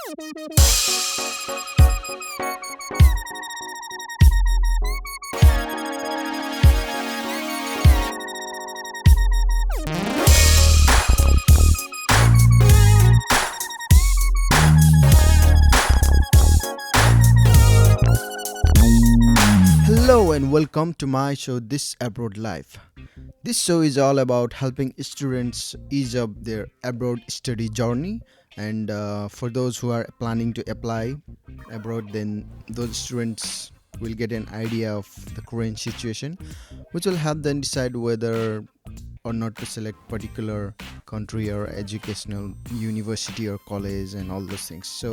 Hello and welcome to my show This Abroad Life. This show is all about helping students ease up their abroad study journey, and for those who are planning to apply abroad, then those students will get an idea of the current situation, which will help them decide whether or not to select particular country or educational university or college and all those things.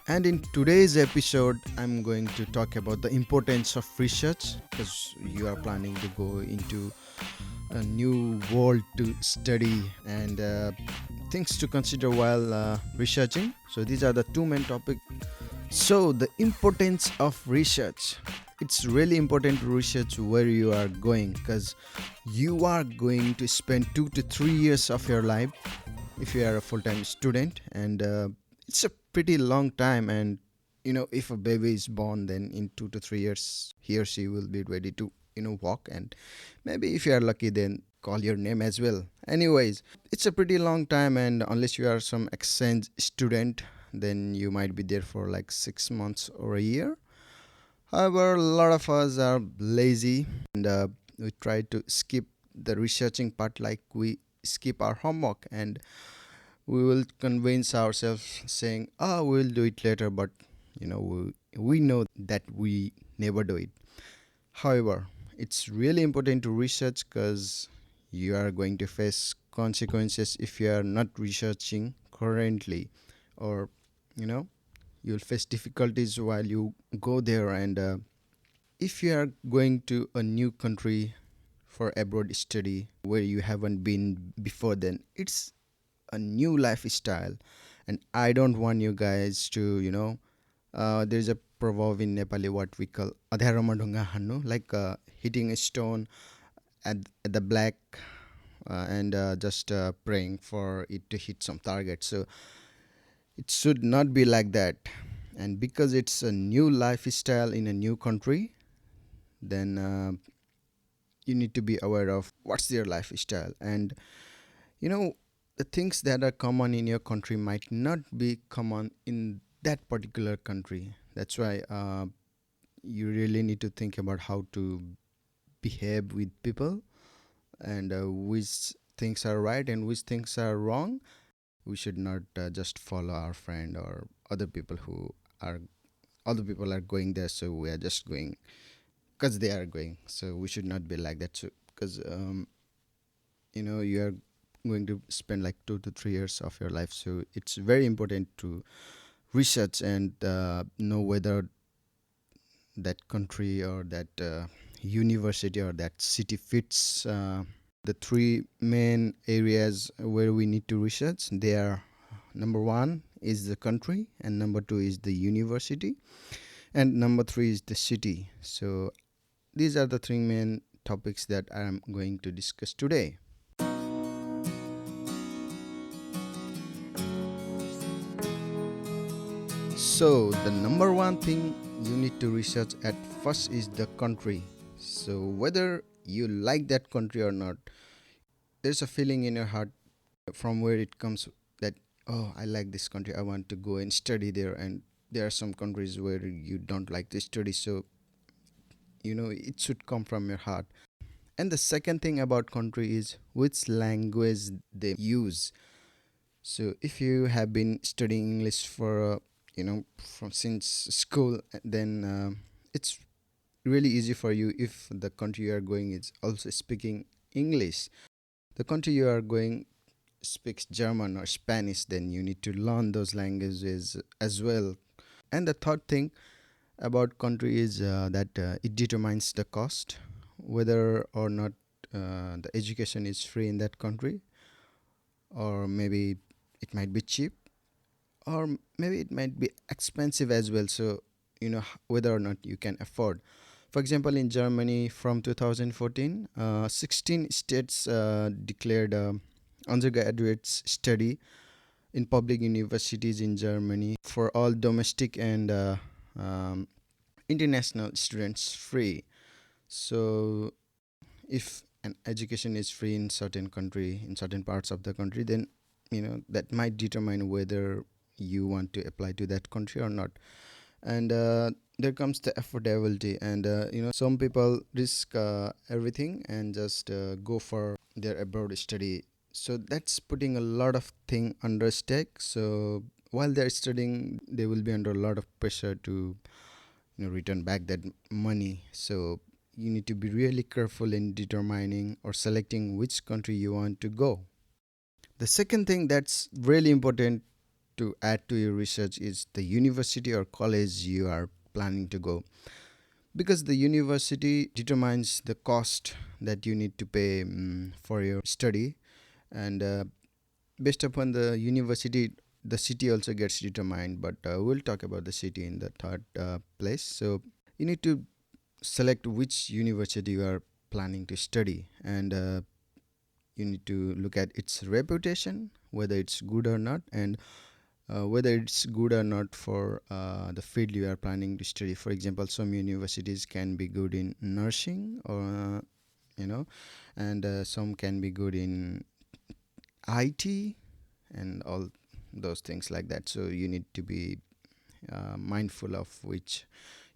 And in today's episode, I'm going to talk about the importance of research because you are planning to go into a new world to study and things to consider while researching. So these are the two main topics. So the importance of research. It's really important to research where you are going because you are going to spend 2 to 3 years of your life if you are a full-time student, and it's a pretty long time. And if a baby is born, then in 2 to 3 years he or she will be ready to walk, and maybe if you are lucky, then call your name as well. Anyways, it's a pretty long time, and unless you are some exchange student, then you might be there for like 6 months or a year. However, a lot of us are lazy, and we try to skip the researching part like we skip our homework, and we will convince ourselves saying, oh, we'll do it later, but we know that we never do it. However, it's really important to research because you are going to face consequences if you are not researching currently, or you know you'll face difficulties while you go there. And if you are going to a new country for abroad study where you haven't been before, then it's a new lifestyle, and I don't want you guys to there's a proverb in Nepali what we call adharama ढुङ्गा हान्नु, like hitting a stone at the black, and just praying for it to hit some target. So it should not be like that. And because it's a new lifestyle in a new country, then you need to be aware of what's their lifestyle. And you know the things that are common in your country might not be common in that particular country. That's why you really need to think about how to behave with people, and which things are right and which things are wrong. We should not just follow our friend or are other people are going there, so we are just going because they are going. So we should not be like that. So because you are going to spend like 2 to 3 years of your life, so it's very important to research and know whether that country or that university or that city fits the three main areas where we need to research. They are: number one is the country, and number two is the university, and number three is the city. So these are the three main topics that I'm going to discuss today. So the number one thing you need to research at first is the country. So whether you like that country or not, there's a feeling in your heart from where it comes that, oh, I like this country, I want to go and study there. And there are some countries where you don't like to study, so it should come from your heart. And the second thing about country is which language they use. So if you have been studying English for from since school, then it's really easy for you. If the country you are going is also speaking English, the country you are going speaks German or Spanish, then you need to learn those languages as well. And the third thing about country is that it determines the cost, whether or not the education is free in that country, or maybe it might be cheap, or maybe it might be expensive as well. So whether or not you can afford. For example, in Germany from 2014, 16 states declared undergraduate study in public universities in Germany for all domestic and um, international students free. So if an education is free in certain country, in certain parts of the country, then that might determine whether you want to apply to that country or not. And there comes the affordability, and some people risk everything and just go for their abroad study. So that's putting a lot of thing under stake. So while they're studying, they will be under a lot of pressure to return back that money. So you need to be really careful in determining or selecting which country you want to go. The second thing that's really important to add to your research is the university or college you are planning to go, because the university determines the cost that you need to pay for your study. And based upon the university, the city also gets determined, but we'll talk about the city in the third place. So you need to select which university you are planning to study, and you need to look at its reputation, whether it's good or not, and whether it's good or not for the field you are planning to study. For example, some universities can be good in nursing, or you know and some can be good in IT and all those things like that. So you need to be mindful of which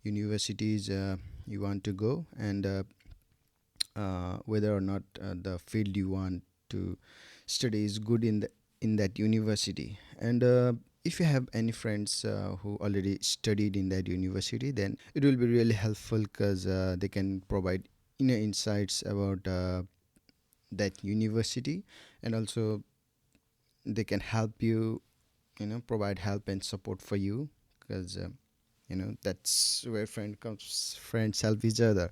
universities you want to go, and whether or not the field you want to study is good in that university. And if you have any friends who already studied in that university, then it will be really helpful, because they can provide inner insights about that university, and also they can help you, provide help and support for you, because that's where friends help each other.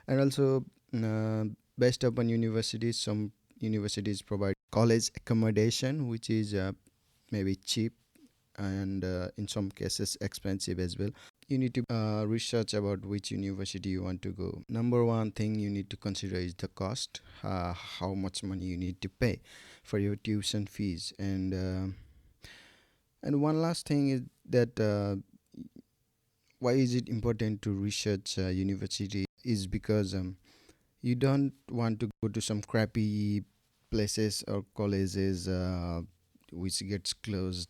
And also, uh, based upon universities, some universities provide college accommodation, which is maybe cheap, and in some cases expensive as well. You need to research about which university you want to go. Number one thing you need to consider is the cost, how much money you need to pay for your tuition fees. And one last thing is that why is it important to research university is because you don't want to go to some crappy places or colleges which gets closed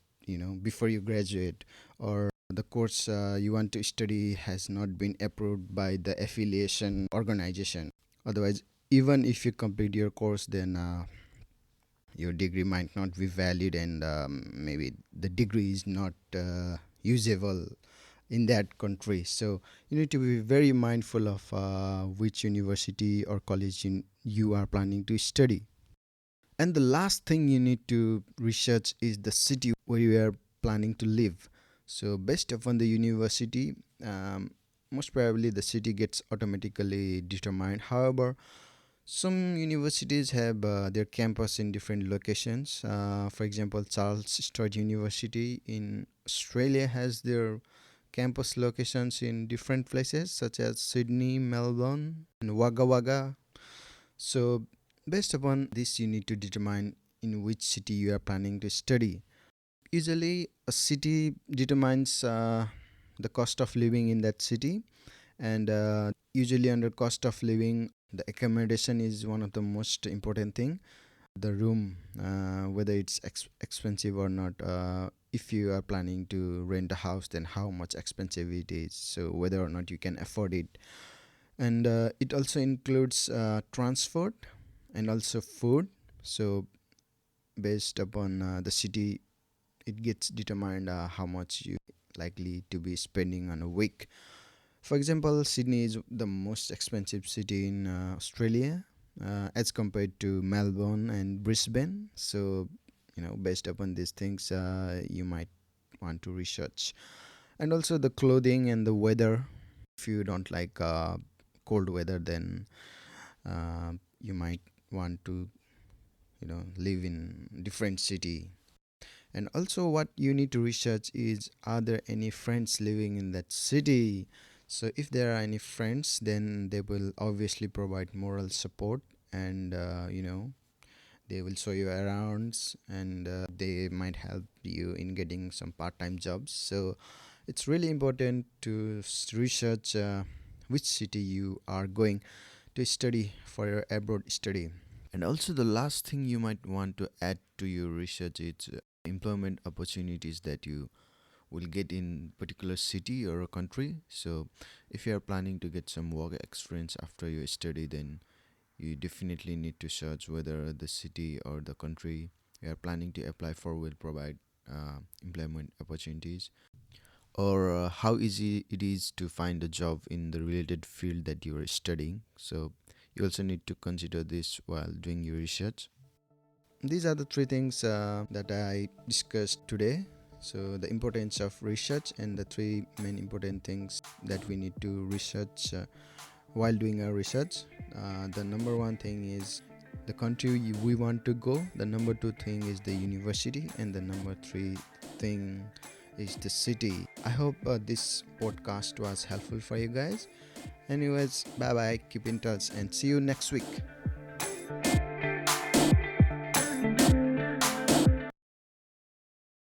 before you graduate, or the course you want to study has not been approved by the affiliation organization. Otherwise, even if you complete your course, then your degree might not be valid, and maybe the degree is not usable in that country. So you need to be very mindful of which university or college you are planning to study. And the last thing you need to research is the city where you are planning to live. So based upon the university, most probably the city gets automatically determined. However, some universities have their campus in different locations. For example, Charles Sturt University in Australia has their campus locations in different places such as Sydney, Melbourne, and Wagga Wagga. So, based upon this, you need to determine in which city you are planning to study. Usually, a city determines the cost of living in that city, and usually, under cost of living, the accommodation is one of the most important thing. The room, whether it's expensive or not. If you are planning to rent a house, then how much expensive it is, so whether or not you can afford it. And it also includes transport and also food. So based upon the city, it gets determined how much you likely to be spending on a week. For example, Sydney is the most expensive city in Australia, as compared to Melbourne and Brisbane. So, based upon these things, you might want to research. And also the clothing and the weather. If you don't like cold weather, then you might want to, live in different city. And also, what you need to research is, are there any friends living in that city? So, if there are any friends, then they will obviously provide moral support, and They will show you arounds, and they might help you in getting some part-time jobs. So it's really important to research which city you are going to study for your abroad study. And also, the last thing you might want to add to your research is employment opportunities that you will get in particular city or a country. So if you are planning to get some work experience after your study, then you definitely need to search whether the city or the country you are planning to apply for will provide employment opportunities, or how easy it is to find a job in the related field that you are studying. So you also need to consider this while doing your research. These are the three things that I discussed today. So, the importance of research and the three main important things that we need to research while doing our research. The number one thing is the country we want to go, the number two thing is the university, and the number three thing is the city. I hope this podcast was helpful for you guys. Anyways, bye bye, keep in touch, and see you next week.